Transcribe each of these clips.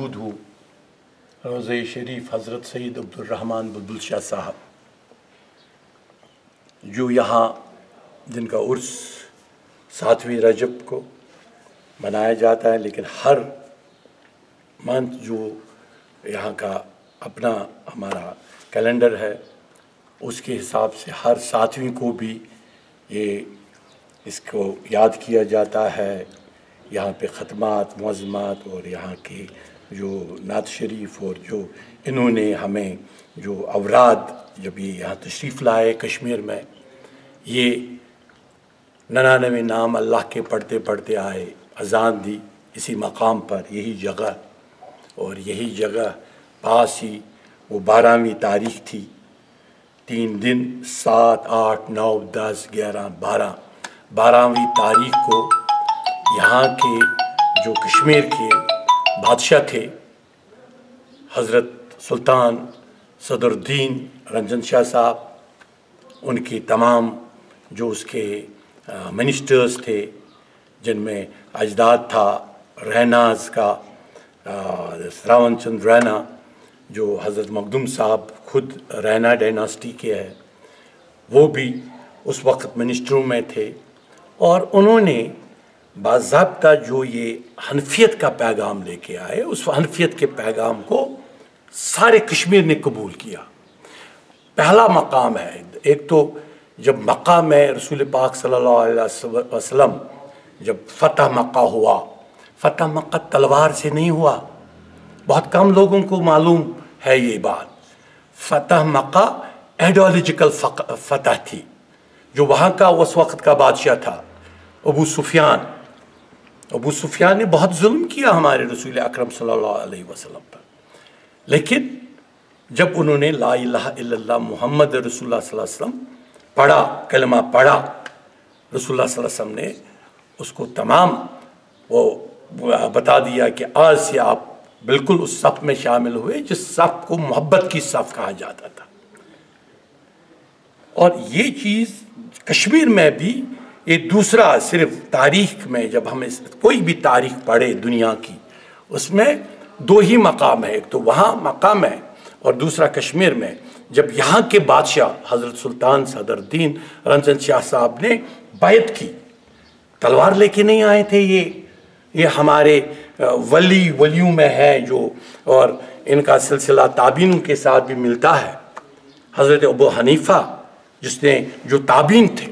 موجود ہوں روضہ شریف حضرت سید عبدالرحمن بلبل شاہ صاحب، جو یہاں جن کا عرس 7ویں رجب کو منایا جاتا ہے، لیکن ہر منتھ جو یہاں کا اپنا ہمارا کیلنڈر ہے اس کے حساب سے ہر 7ویں کو بھی اس کو یاد کیا جاتا ہے۔ یہاں پہ ختمات، معظمات اور یہاں کے جو نعت شریف اور جو انہوں نے ہمیں جو اوراد جب یہ یہاں تشریف لائے کشمیر میں، یہ 99 نام اللہ کے پڑھتے پڑھتے آئے، اذان دی اسی مقام پر، یہی جگہ، اور یہی جگہ پاس ہی وہ 12ویں تاریخ تھی۔ 3 دن 7، 8، 9، 10، 11، 12ویں تاریخ کو یہاں کے جو کشمیر کے بادشاہ تھے حضرت سلطان صدر الدین رنجن شاہ صاحب، ان کی تمام جو اس کے منسٹرز تھے، جن میں اجداد تھا ریناز کا راون چند رینا، جو حضرت مخدوم صاحب خود رینا ڈائناسٹی کے ہیں، وہ بھی اس وقت منسٹروں میں تھے، اور انہوں نے باضابطہ جو یہ حنفیت کا پیغام لے کے آئے، اس حنفیت کے پیغام کو سارے کشمیر نے قبول کیا۔ پہلا مقام ہے، ایک تو جب مکہ میں رسول پاک صلی اللہ علیہ وسلم جب فتح مکہ ہوا، فتح مکہ تلوار سے نہیں ہوا، بہت کم لوگوں کو معلوم ہے یہ بات۔ فتح مکہ ایڈیالوجیکل فتح تھی، جو وہاں کا اس وقت کا بادشاہ تھا ابو سفیان نے بہت ظلم کیا ہمارے رسول اکرم صلی اللہ علیہ وسلم پر، لیکن جب انہوں نے لا الہ الا اللہ محمد رسول اللہ صلی اللہ علیہ وسلم پڑھا، کلمہ پڑھا، رسول اللہ صلی اللہ علیہ وسلم نے اس کو تمام وہ بتا دیا کہ آج سے آپ بالکل اس صف میں شامل ہوئے جس صف کو محبت کی صف کہا جاتا تھا۔ اور یہ چیز کشمیر میں بھی یہ دوسرا، صرف تاریخ میں جب ہم کوئی بھی تاریخ پڑھے دنیا کی، اس میں 2 ہی مقام ہے، ایک تو وہاں مقام ہے اور دوسرا کشمیر میں، جب یہاں کے بادشاہ حضرت سلطان صدر الدین رنجن شاہ صاحب نے بیعت کی، تلوار لے کے نہیں آئے تھے، یہ ہمارے ولیوں میں ہے جو، اور ان کا سلسلہ تابعین کے ساتھ بھی ملتا ہے۔ حضرت ابو حنیفہ جس نے جو تابعین تھے،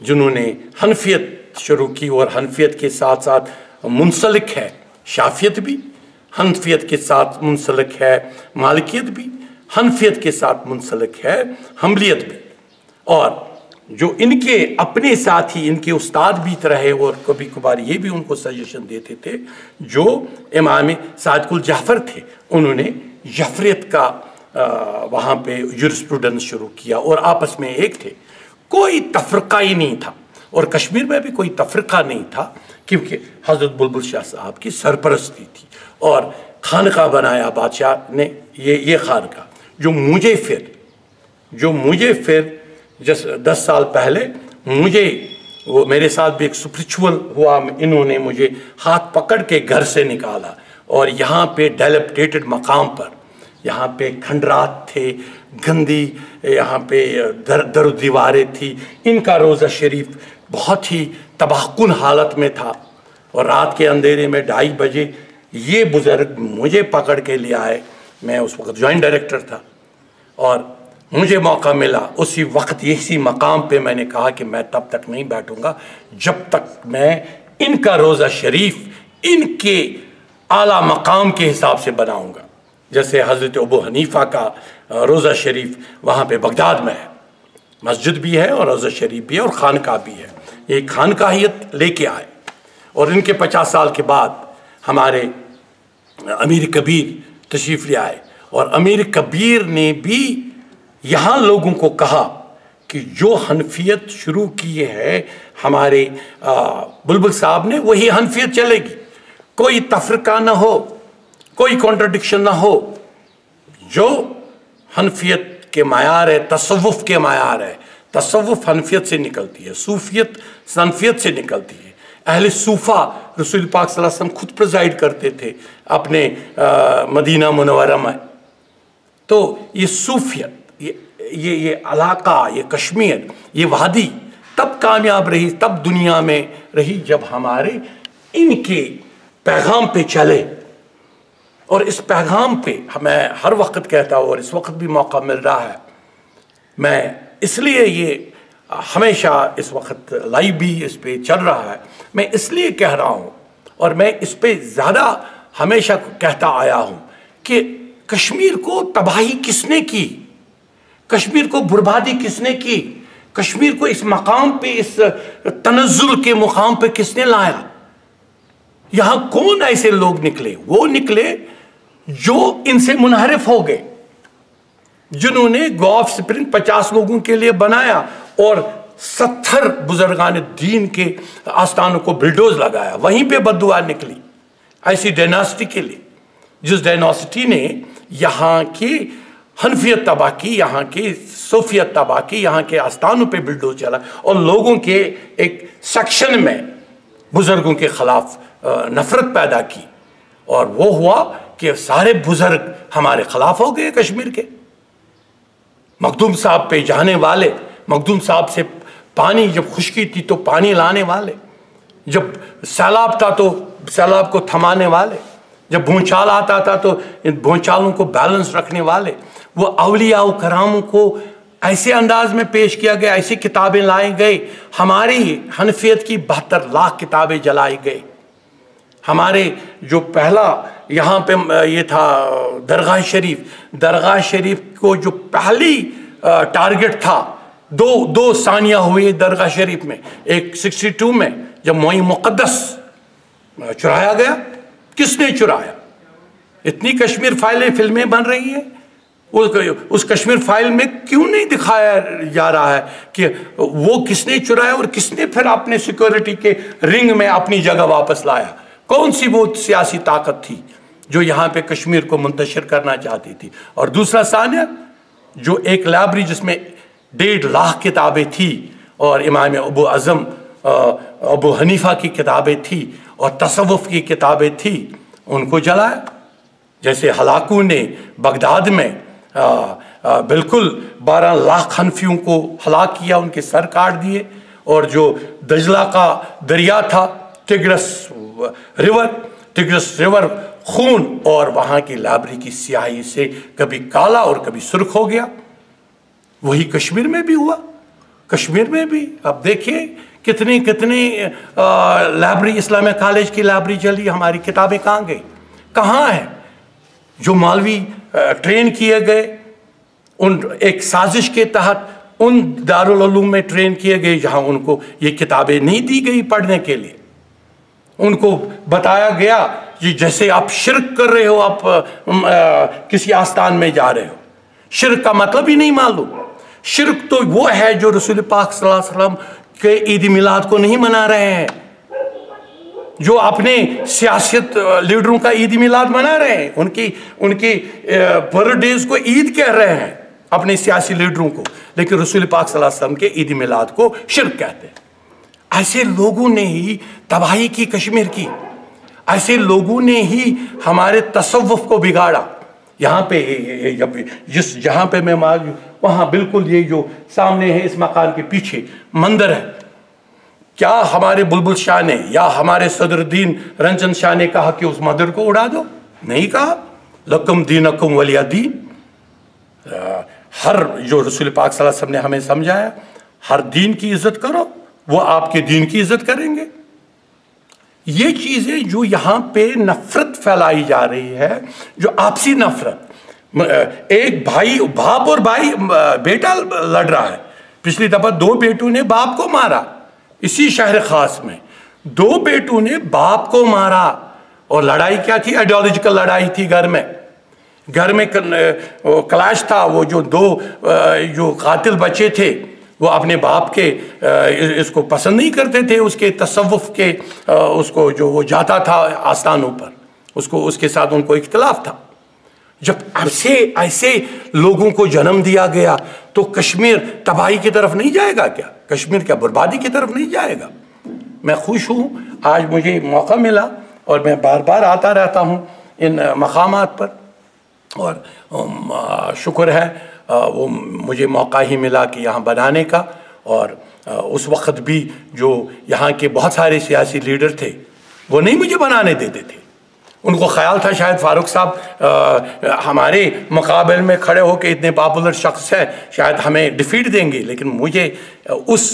جنہوں نے حنفیت شروع کی اور حنفیت کے ساتھ ساتھ منسلک ہے شافیت بھی، حنفیت کے ساتھ منسلک ہے مالکیت بھی، حنفیت کے ساتھ منسلک ہے حنبلیت بھی، اور جو ان کے اپنے ساتھی، ان کے استاد بھی رہے اور کبھی کبھار یہ بھی ان کو سجیشن دیتے تھے، جو امام صادق الجعفر تھے، انہوں نے جعفریت کا وہاں پہ جورسپروڈنس شروع کیا، اور آپس میں ایک تھے، کوئی تفرقہ ہی نہیں تھا، اور کشمیر میں بھی کوئی تفرقہ نہیں تھا، کیونکہ حضرت بلبل شاہ صاحب کی سرپرستی تھی، اور خانقاہ بنایا بادشاہ نے، یہ خانقاہ جو مجھے پھر 10 سال پہلے وہ میرے ساتھ بھی ایک سپریچول ہوا، انہوں نے مجھے ہاتھ پکڑ کے گھر سے نکالا، اور یہاں پہ ڈیلپٹیٹڈ مقام پر، یہاں پہ کھنڈرات تھے، گندی یہاں پہ در و دیواریں تھی، ان کا روضہ شریف بہت ہی تباہ کن حالت میں تھا، اور رات کے اندھیرے میں 2:30 بجے یہ بزرگ مجھے پکڑ کے لے آئے، میں اس وقت جوائنٹ ڈائریکٹر تھا، اور مجھے موقع ملا اسی وقت اسی مقام پہ میں نے کہا کہ میں تب تک نہیں بیٹھوں گا جب تک میں ان کا روضہ شریف ان کے اعلیٰ مقام کے حساب سے بناؤں گا، جیسے حضرت ابو حنیفہ کا روضہ شریف وہاں پہ بغداد میں ہے، مسجد بھی ہے اور روضہ شریف بھی ہے اور خانقاہ بھی ہے، یہ خانقاہیت لے کے آئے، اور ان کے 50 سال کے بعد ہمارے امیر کبیر تشریف لے آئے، اور امیر کبیر نے بھی یہاں لوگوں کو کہا کہ جو حنفیت شروع کی ہے ہمارے بلبل صاحب نے، وہی حنفیت چلے گی، کوئی تفرقہ نہ ہو، کوئی کانٹرڈکشن نہ ہو، جو حنفیت کے معیار ہے، تصوف کے معیار ہے، تصوف حنفیت سے نکلتی ہے، صوفیت حنفیت سے نکلتی ہے، اہل صوفہ رسول پاک صلی اللہ علیہ وسلم خود پریزائڈ کرتے تھے اپنے مدینہ منورہ میں. تو یہ صوفیت، یہ علاقہ، یہ کشمیر، یہ وادی تب کامیاب رہی، تب دنیا میں رہی جب ہمارے ان کے پیغام پہ چلے. اور اس پیغام پہ میں ہر وقت کہتا ہوں، اور اس وقت بھی موقع مل رہا ہے، میں اس لیے یہ ہمیشہ اس وقت لائیو بھی اس پہ چل رہا ہے، میں اس لیے کہہ رہا ہوں، اور میں اس پہ زیادہ ہمیشہ کہتا آیا ہوں کہ کشمیر کو تباہی کس نے کی، کشمیر کو بربادی کس نے کی، کشمیر کو اس مقام پہ، اس تنزل کے مقام پہ کس نے لایا. یہاں کون ایسے لوگ نکلے؟ وہ نکلے جو ان سے منحرف ہو گئے، جنہوں نے گو آف سپرنگ 50 لوگوں کے لیے بنایا اور 70 بزرگان دین کے آستانوں کو بلڈوز لگایا. وہیں پہ بددعا نکلی ایسی ڈائناسٹی کے لیے، جس ڈائناسٹی نے یہاں کی حنفیت تباہ کی، یہاں کی صوفیت تباہ کی، یہاں کے آستانوں پہ بلڈوز چلا اور لوگوں کے ایک سیکشن میں بزرگوں کے خلاف نفرت پیدا کی. اور وہ ہوا کہ سارے بزرگ ہمارے خلاف ہو گئے کشمیر کے. مخدوم صاحب پہ جانے والے، مخدوم صاحب سے پانی، جب خشکی تھی تو پانی لانے والے، جب سیلاب تھا تو سیلاب کو تھمانے والے، جب بھونچال آتا تھا تو ان بھونچالوں کو بیلنس رکھنے والے، وہ اولیاء و کراموں کو ایسے انداز میں پیش کیا گیا، ایسی کتابیں لائی گئی. ہماری حنفیت کی 72 لاکھ کتابیں جلائی گئی. ہمارے جو پہلا یہاں پہ یہ تھا درگاہ شریف کو جو پہلی ٹارگٹ تھا، دو ثانیہ ہوئے درگاہ شریف میں. ایک 62 میں جب معین مقدس چرایا گیا. کس نے چرایا؟ اتنی کشمیر فلمیں بن رہی ہیں، اس کشمیر فائل میں کیوں نہیں دکھایا جا رہا ہے کہ وہ کس نے چرایا اور کس نے پھر اپنے سیکورٹی کے رنگ میں اپنی جگہ واپس لایا؟ کون سی وہ سیاسی طاقت تھی جو یہاں پہ کشمیر کو منتشر کرنا چاہتی تھی؟ اور دوسرا ثانیہ، جو ایک لائبریری جس میں 1.5 لاکھ کتابیں تھی اور امام ابو اعظم ابو حنیفہ کی کتابیں تھی اور تصوف کی کتابیں تھی، ان کو جلایا. جیسے ہلاکو نے بغداد میں بالکل 12 لاکھ حنفیوں کو ہلاک کیا، ان کے سر کاٹ دیے. اور جو دجلہ کا دریا تھا، ٹگرس ریور خون اور وہاں کی لائبریری کی سیاہی سے کبھی کالا اور کبھی سرخ ہو گیا. وہی کشمیر میں بھی ہوا. کشمیر میں بھی اب دیکھیں کتنی لائبریری، اسلامیہ کالج کی لائبریری چلی، ہماری کتابیں کہاں گئی؟ کہاں ہیں جو مولوی ٹرین کیے گئے ان ایک سازش کے تحت ان دارالعلوم میں ٹرین کیے گئے جہاں ان کو یہ کتابیں نہیں دی گئی پڑھنے کے لیے؟ ان کو بتایا گیا کہ جیسے آپ شرک کر رہے ہو، آپ کسی آستان میں جا رہے ہو. شرک کا مطلب ہی نہیں معلوم. شرک تو وہ ہے جو رسول پاک صلی اللہ علیہ وسلم کے عید میلاد کو نہیں منا رہے ہیں، جو اپنے سیاست لیڈروں کا عید میلاد منا رہے ہیں، ان کی برتھ ڈیز کو عید کہہ رہے ہیں اپنے سیاسی لیڈروں کو، لیکن رسول پاک صلی اللہ علیہ وسلم کے عید میلاد کو شرک کہتے ہیں. ایسے لوگوں نے ہی تباہی کی کشمیر کی. ایسے لوگوں نے ہی ہمارے تصوف کو بگاڑا. یہاں پہ جہاں پہ میں وہاں بالکل یہ جو سامنے ہے اس مکان کے پیچھے مندر ہے. کیا ہمارے بلبل شاہ نے یا ہمارے صدر الدین رنجن شاہ نے کہا کہ اس مندر کو اڑا دو؟ نہیں کہا. لکم دینکم ولی دین. ہر جو رسول پاک صلی اللہ علیہ وسلم نے ہمیں سمجھایا، ہر دین کی عزت کرو، وہ آپ کے دین کی عزت کریں گے. یہ چیزیں جو یہاں پہ نفرت پھیلائی جا رہی ہے، جو آپسی نفرت، ایک بھائی، باپ اور بھائی، بیٹا لڑ رہا ہے. پچھلی دفعہ 2 بیٹوں نے باپ کو مارا اسی شہر خاص میں. 2 بیٹوں نے باپ کو مارا. اور لڑائی کیا تھی؟ آئیڈیالوجیکل لڑائی تھی. گھر میں کلاش تھا. وہ جو 2 جو قاتل بچے تھے وہ اپنے باپ کے اس کو پسند نہیں کرتے تھے، اس کے تصوف کے اس کو جو وہ جاتا تھا آستانوں پر، اس کے ساتھ ان کو اختلاف تھا. جب ایسے لوگوں کو جنم دیا گیا تو کشمیر تباہی کی طرف نہیں جائے گا کیا؟ کشمیر کیا بربادی کی طرف نہیں جائے گا؟ میں خوش ہوں آج مجھے موقع ملا، اور میں بار بار آتا رہتا ہوں ان مقامات پر، اور شکر ہے وہ مجھے موقع ہی ملا کہ یہاں بنانے کا۔ اور اس وقت بھی جو یہاں کے بہت سارے سیاسی لیڈر تھے وہ نہیں مجھے بنانے دیتے تھے، ان کو خیال تھا شاید فاروق صاحب ہمارے مقابل میں کھڑے ہو کے اتنے پاپولر شخص ہیں، شاید ہمیں ڈیفیٹ دیں گے، لیکن مجھے اس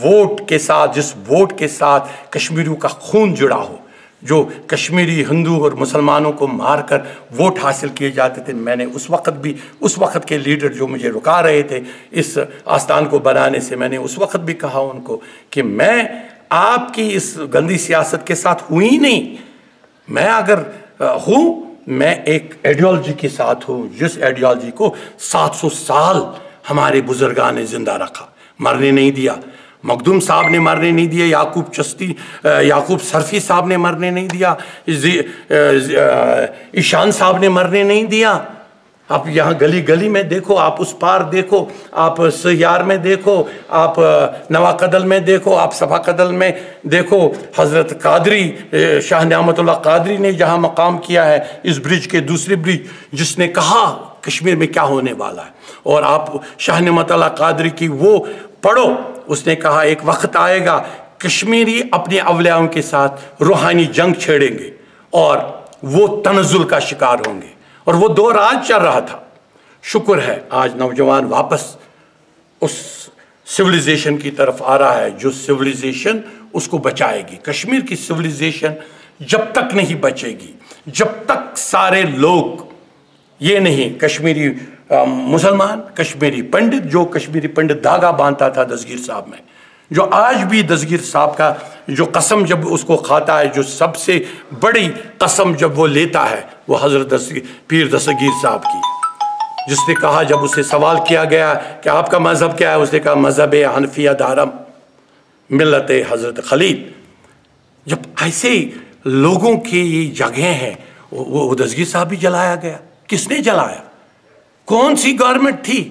ووٹ کے ساتھ، جس ووٹ کے ساتھ کشمیریوں کا خون جڑا ہو، جو کشمیری ہندو اور مسلمانوں کو مار کر ووٹ حاصل کیے جاتے تھے، میں نے اس وقت کے لیڈر جو مجھے رکا رہے تھے اس آستان کو بنانے سے، میں نے اس وقت بھی کہا ان کو کہ میں آپ کی اس گندی سیاست کے ساتھ ہوں ہی نہیں، میں اگر ہوں میں ایک ایڈیالوجی کے ساتھ ہوں، جس ایڈیالوجی کو 700 سال ہمارے بزرگان نے زندہ رکھا، مرنے نہیں دیا۔ مخدوم صاحب نے مرنے نہیں دیا، یعقوب صرفی صاحب نے مرنے نہیں دیا، ایشان صاحب نے مرنے نہیں دیا۔ آپ یہاں گلی گلی میں دیکھو، آپ اس پار دیکھو، آپ سیار میں دیکھو، آپ نوا قدل میں دیکھو، آپ صفا قدل میں دیکھو، حضرت قادری شاہ نعمت اللہ قادری نے جہاں مقام کیا ہے، اس برج کے دوسرے برج، جس نے کہا کشمیر میں کیا ہونے والا ہے، اور آپ شاہ نعمت اللہ قادری کی وہ پڑھو، اس نے کہا ایک وقت آئے گا کشمیری اپنے اولیاؤں کے ساتھ روحانی جنگ چھیڑیں گے اور وہ تنزل کا شکار ہوں گے، اور وہ دور آج چل رہا تھا۔ شکر ہے آج نوجوان واپس اس سویلائزیشن کی طرف آ رہا ہے، جو سویلائزیشن اس کو بچائے گی۔ کشمیر کی سویلائزیشن جب تک نہیں بچے گی، جب تک سارے لوگ یہ نہیں، کشمیری مسلمان، کشمیری پنڈت، جو کشمیری پنڈت دھاگا باندھتا تھا دستگیر صاحب میں، جو آج بھی دستگیر صاحب کا جو قسم جب اس کو کھاتا ہے، جو سب سے بڑی قسم جب وہ لیتا ہے، وہ حضرت پیر دستگیر صاحب کی، جس نے کہا جب اسے سوال کیا گیا کہ آپ کا مذہب کیا ہے، اس نے کہا مذہب حنفیہ دارم ملت حضرت خلیل۔ جب ایسے لوگوں کی یہ جگہیں ہیں، وہ دستگیر صاحب بھی جلایا گیا۔ کس نے جلایا؟ کون سی گورنمنٹ تھی؟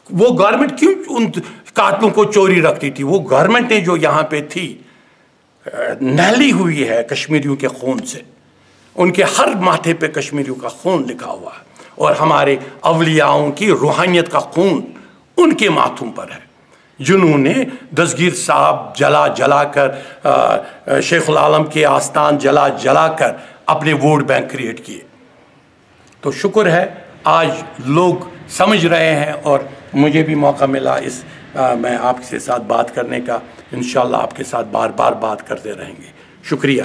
وہ گورنمنٹ کیوں ان قاتلوں کو چوری رکھتی تھی؟ وہ گورنمنٹیں جو یہاں پہ تھی نہلی ہوئی ہے کشمیریوں کے خون سے، ان کے ہر ماتھے پہ کشمیریوں کا خون لکھا ہوا ہے، اور ہمارے اولیاؤں کی روحانیت کا خون ان کے ماتھوں پر ہے، جنہوں نے دستگیر صاحب جلا کر، شیخ العالم کے آستان جلا کر اپنے ووٹ بینک کریٹ کیے۔ تو شکر ہے آج لوگ سمجھ رہے ہیں، اور مجھے بھی موقع ملا میں آپ کے ساتھ بات کرنے کا۔ انشاءاللہ آپ کے ساتھ بار بار بات کرتے رہیں گے۔ شکریہ۔